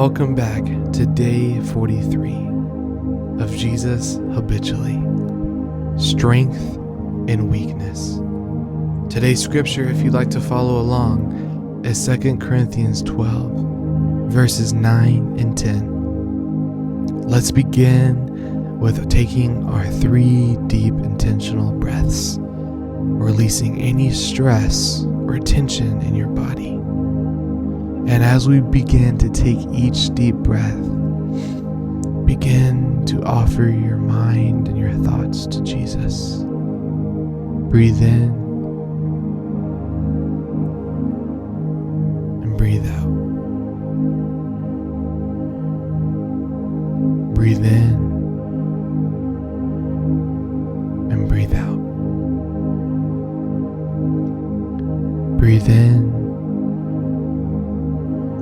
welcome back to day 43 of Jesus Habitually, Strength and Weakness. Today's scripture, if you'd like to follow along, is 2 Corinthians 12, verses 9 and 10. Let's begin with taking our 3 deep intentional breaths, releasing any stress or tension in your body. And as we begin to take each deep breath, begin to offer your mind and your thoughts to Jesus. Breathe in and breathe out. Breathe in and breathe out. Breathe in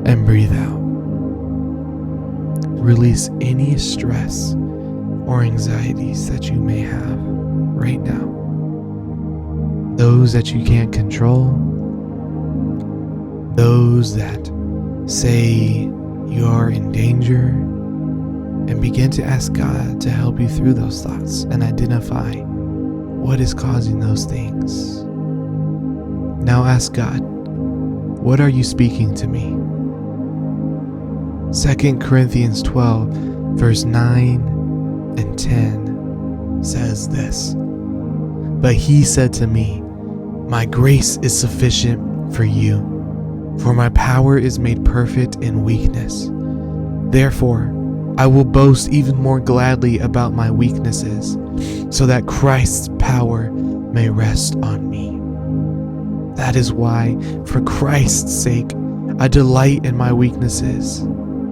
and breathe out. Release any stress or anxieties that you may have right now. Those that you can't control, those that say you are in danger, and begin to ask God to help you through those thoughts and identify what is causing those things. Now ask God, what are you speaking to me? 2 Corinthians 12, verse 9 and 10 says this, "But he said to me, my grace is sufficient for you, for my power is made perfect in weakness. Therefore, I will boast even more gladly about my weaknesses, so that Christ's power may rest on me. That is why, for Christ's sake, I delight in my weaknesses,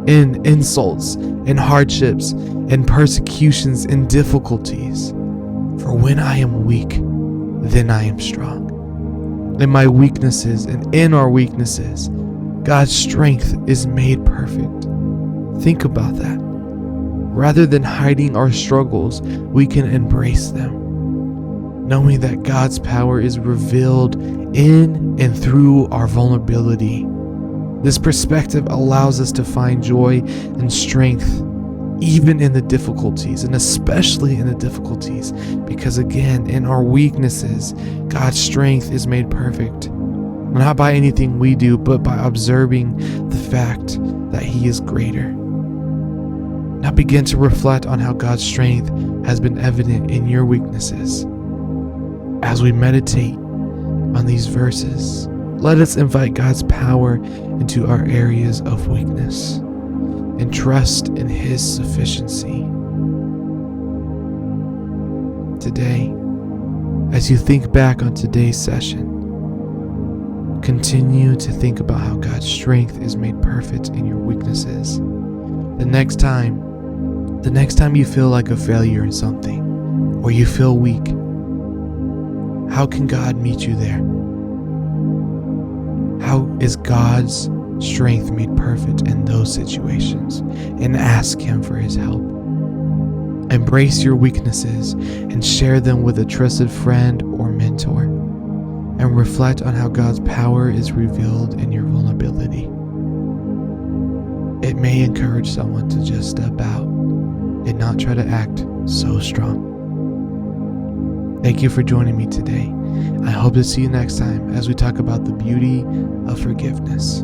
in insults, in hardships, in persecutions, in difficulties. For when I am weak, then I am strong. In my weaknesses and in our weaknesses, God's strength is made perfect." Think about that. Rather than hiding our struggles, we can embrace them, knowing that God's power is revealed in and through our vulnerability. This perspective allows us to find joy and strength even in the difficulties, and especially in the difficulties, because again, in our weaknesses, God's strength is made perfect, not by anything we do, but by observing the fact that He is greater. Now begin to reflect on how God's strength has been evident in your weaknesses. As we meditate on these verses, let us invite God's power into our areas of weakness and trust in His sufficiency. Today, as you think back on today's session, continue to think about how God's strength is made perfect in your weaknesses. The next time you feel like a failure in something, or you feel weak, how can God meet you there? How is God's strength made perfect in those situations? And ask Him for His help. Embrace your weaknesses and share them with a trusted friend or mentor. And reflect on how God's power is revealed in your vulnerability. It may encourage someone to just step out and not try to act so strong. Thank you for joining me today. I hope to see you next time as we talk about the beauty of forgiveness.